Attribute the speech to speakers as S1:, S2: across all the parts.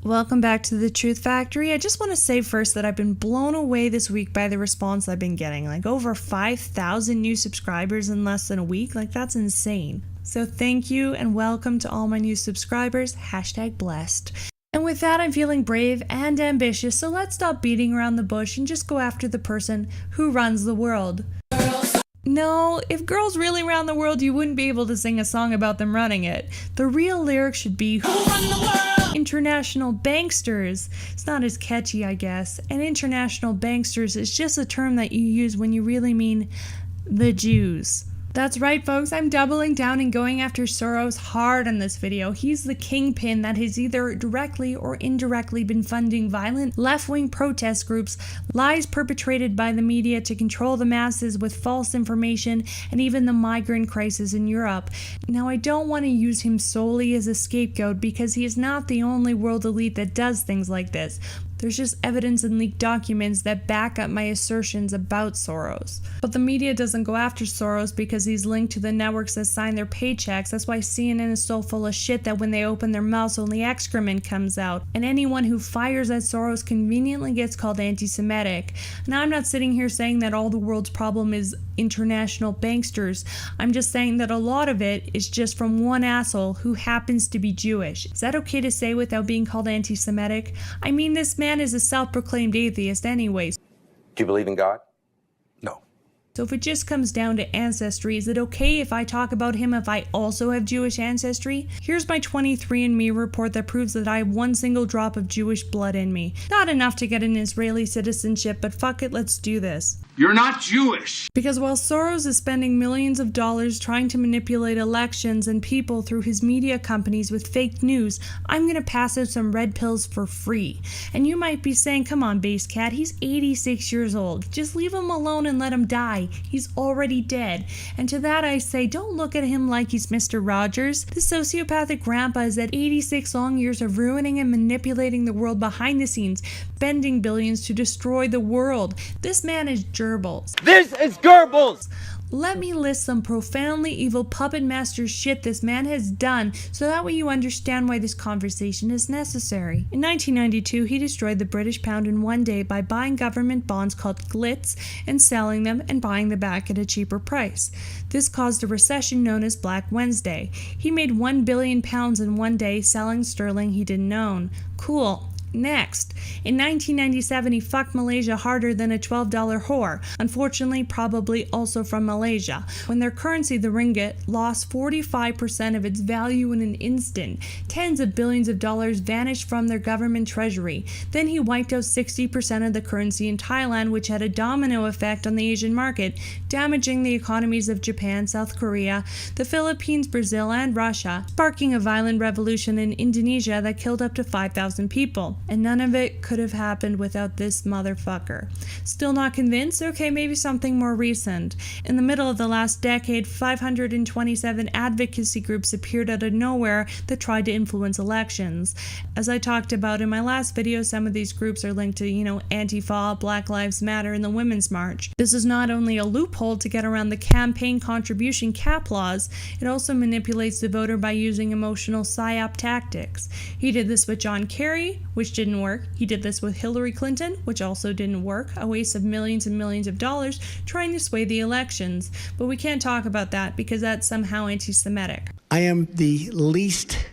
S1: Welcome back to the Truth Factory. I just want to say first that I've been blown away this week by the response I've been getting. Like over 5,000 new subscribers in less than a week. Like that's insane. So thank you and welcome to all my new subscribers. #blessed. And with that, I'm feeling brave and ambitious. So let's stop beating around the bush and just go after the person who runs the world. No, if girls really ran the world, you wouldn't be able to sing a song about them running it. The real lyric should be, "Who run the world? International banksters." It's not as catchy, I guess. And international banksters is just a term that you use when you really mean the Jews. That's right, folks. I'm doubling down and going after Soros hard in this video. He's the kingpin that has either directly or indirectly been funding violent left-wing protest groups, lies perpetrated by the media to control the masses with false information, and even the migrant crisis in Europe. Now, I don't want to use him solely as a scapegoat because he is not the only world elite that does things like this. There's just evidence and leaked documents that back up my assertions about Soros. But the media doesn't go after Soros because he's linked to the networks that sign their paychecks. That's why CNN is so full of shit that when they open their mouths, only excrement comes out. And anyone who fires at Soros conveniently gets called anti-Semitic. Now, I'm not sitting here saying that all the world's problem is international banksters. I'm just saying that a lot of it is just from one asshole who happens to be Jewish. Is that okay to say without being called anti-Semitic? I mean, this man is a self-proclaimed atheist anyways.
S2: Do you believe in God? No.
S1: So if it just comes down to ancestry, is it okay if I talk about him if I also have Jewish ancestry? Here's my 23andMe report that proves that I have one single drop of Jewish blood in me. Not enough to get an Israeli citizenship, but fuck it, let's do this.
S3: You're not Jewish!
S1: Because while Soros is spending millions of dollars trying to manipulate elections and people through his media companies with fake news, I'm gonna pass out some red pills for free. And you might be saying, come on, Base Cat, he's 86 years old. Just leave him alone and let him die. He's already dead. And to that I say, don't look at him like he's Mr. Rogers. This sociopathic grandpa has had 86 long years of ruining and manipulating the world behind the scenes, spending billions to destroy the world. This man is Goebbels.
S2: This is Goebbels!
S1: Let me list some profoundly evil puppet master shit this man has done so that way you understand why this conversation is necessary. In 1992, he destroyed the British pound in one day by buying government bonds called glitz and selling them and buying them back at a cheaper price. This caused a recession known as Black Wednesday. He made £1 billion in one day selling sterling he didn't own. Cool. Next, in 1997, he fucked Malaysia harder than a $12 whore, unfortunately probably also from Malaysia, when their currency, the ringgit, lost 45% of its value in an instant. Tens of billions of dollars vanished from their government treasury. Then he wiped out 60% of the currency in Thailand, which had a domino effect on the Asian market, damaging the economies of Japan, South Korea, the Philippines, Brazil, and Russia, sparking a violent revolution in Indonesia that killed up to 5,000 people. And none of it could have happened without this motherfucker. Still not convinced? Okay, maybe something more recent. In the middle of the last decade, 527 advocacy groups appeared out of nowhere that tried to influence elections. As I talked about in my last video, some of these groups are linked to, Antifa, Black Lives Matter, and the Women's March. This is not only a loophole to get around the campaign contribution cap laws, it also manipulates the voter by using emotional psyop tactics. He did this with John Kerry, which didn't work. He did this with Hillary Clinton, which also didn't work. A waste of millions and millions of dollars trying to sway the elections. But we can't talk about that because that's somehow anti-Semitic.
S4: I am the least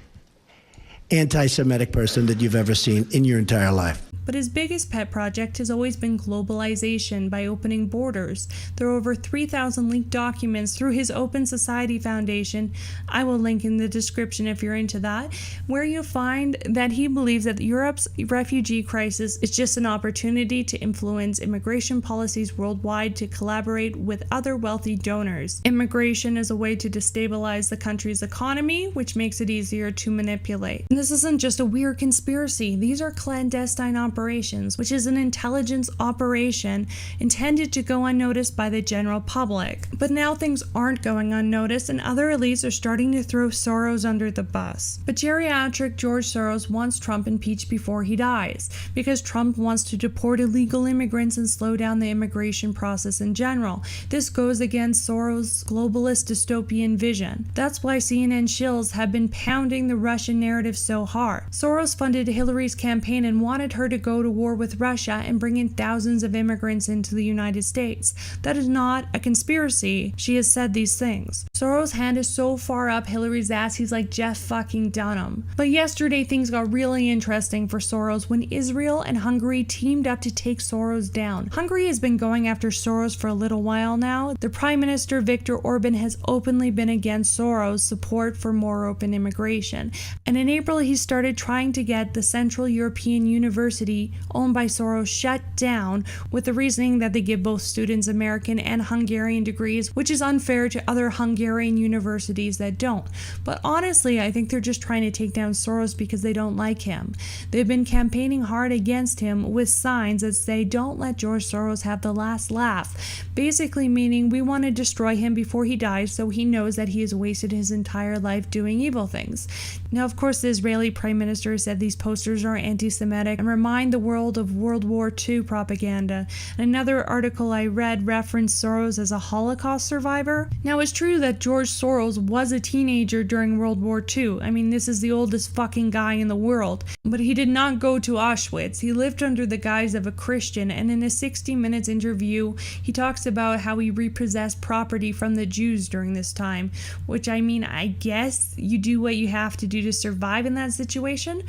S4: anti-Semitic person that you've ever seen in your entire life.
S1: But his biggest pet project has always been globalization by opening borders. There are over 3,000 leaked documents through his Open Society Foundation. I will link in the description if you're into that, where you'll find that he believes that Europe's refugee crisis is just an opportunity to influence immigration policies worldwide to collaborate with other wealthy donors. Immigration is a way to destabilize the country's economy, which makes it easier to manipulate. And this isn't just a weird conspiracy. These are clandestine operations Operations, which is an intelligence operation intended to go unnoticed by the general public. But now things aren't going unnoticed, and other elites are starting to throw Soros under the bus. But geriatric George Soros wants Trump impeached before he dies, because Trump wants to deport illegal immigrants and slow down the immigration process in general. This goes against Soros' globalist dystopian vision. That's why CNN shills have been pounding the Russian narrative so hard. Soros funded Hillary's campaign and wanted her to go to war with Russia and bring in thousands of immigrants into the United States. That is not a conspiracy. She has said these things. Soros' hand is so far up Hillary's ass, he's like Jeff fucking Dunham. But yesterday things got really interesting for Soros when Israel and Hungary teamed up to take Soros down. Hungary has been going after Soros for a little while now. The Prime Minister Viktor Orban has openly been against Soros' support for more open immigration. And in April he started trying to get the Central European University owned by Soros shut down with the reasoning that they give both students American and Hungarian degrees, which is unfair to other Hungarian universities that don't. But honestly, I think they're just trying to take down Soros because they don't like him. They've been campaigning hard against him with signs that say, "Don't let George Soros have the last laugh," basically meaning we want to destroy him before he dies so he knows that he has wasted his entire life doing evil things. Now, of course, the Israeli Prime Minister said these posters are anti-Semitic and remind the world of World War II propaganda. Another article I read referenced Soros as a Holocaust survivor. Now, it's true that George Soros was a teenager during World War II. I mean, this is the oldest fucking guy in the world. But he did not go to Auschwitz. He lived under the guise of a Christian, and in a 60 Minutes interview, he talks about how he repossessed property from the Jews during this time, which, I mean, I guess you do what you have to do to survive in that situation,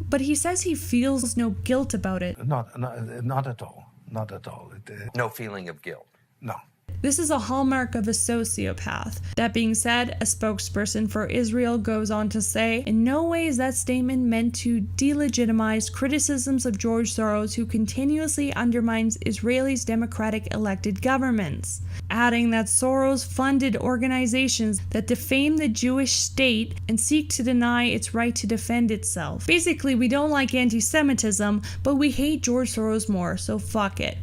S1: but he says he feels no guilt about it.
S3: Not at all. Not at all.
S2: No feeling of guilt.
S3: No.
S1: This is a hallmark of a sociopath. That being said, a spokesperson for Israel goes on to say, in no way is that statement meant to delegitimize criticisms of George Soros, who continuously undermines Israel's democratic elected governments, adding that Soros funded organizations that defame the Jewish state and seek to deny its right to defend itself. Basically, we don't like anti-Semitism, but we hate George Soros more, so fuck it.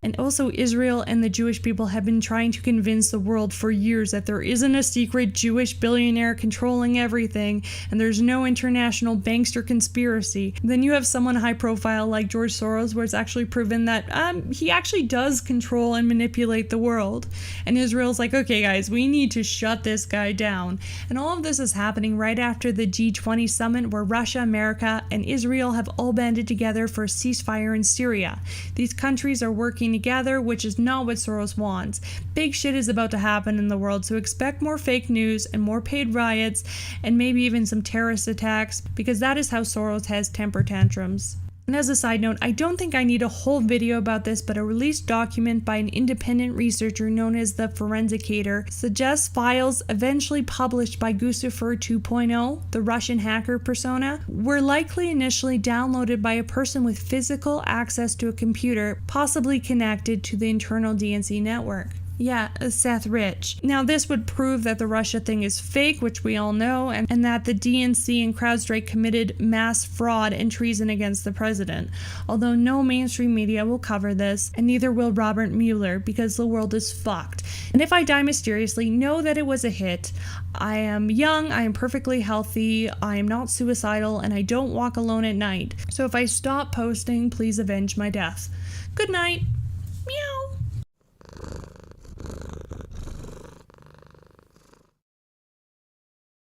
S1: And also, Israel and the Jewish people have been trying to convince the world for years that there isn't a secret Jewish billionaire controlling everything, and there's no international bankster conspiracy. Then you have someone high profile like George Soros, where it's actually proven that he actually does control and manipulate the world. And Israel's like, okay guys, we need to shut this guy down. And all of this is happening right after the G20 summit, where Russia, America, and Israel have all banded together for a ceasefire in Syria. These countries are working together, which is not what Soros wants. Big shit is about to happen in the world, so expect more fake news and more paid riots and maybe even some terrorist attacks, because that is how Soros has temper tantrums. And as a side note, I don't think I need a whole video about this, but a released document by an independent researcher known as the Forensicator suggests files eventually published by Guccifer 2.0, the Russian hacker persona, were likely initially downloaded by a person with physical access to a computer, possibly connected to the internal DNC network. Yeah, Seth Rich. Now, this would prove that the Russia thing is fake, which we all know, and that the DNC and CrowdStrike committed mass fraud and treason against the president. Although no mainstream media will cover this, and neither will Robert Mueller, because the world is fucked. And if I die mysteriously, know that it was a hit. I am young, I am perfectly healthy, I am not suicidal, and I don't walk alone at night. So if I stop posting, please avenge my death. Good night. Meow.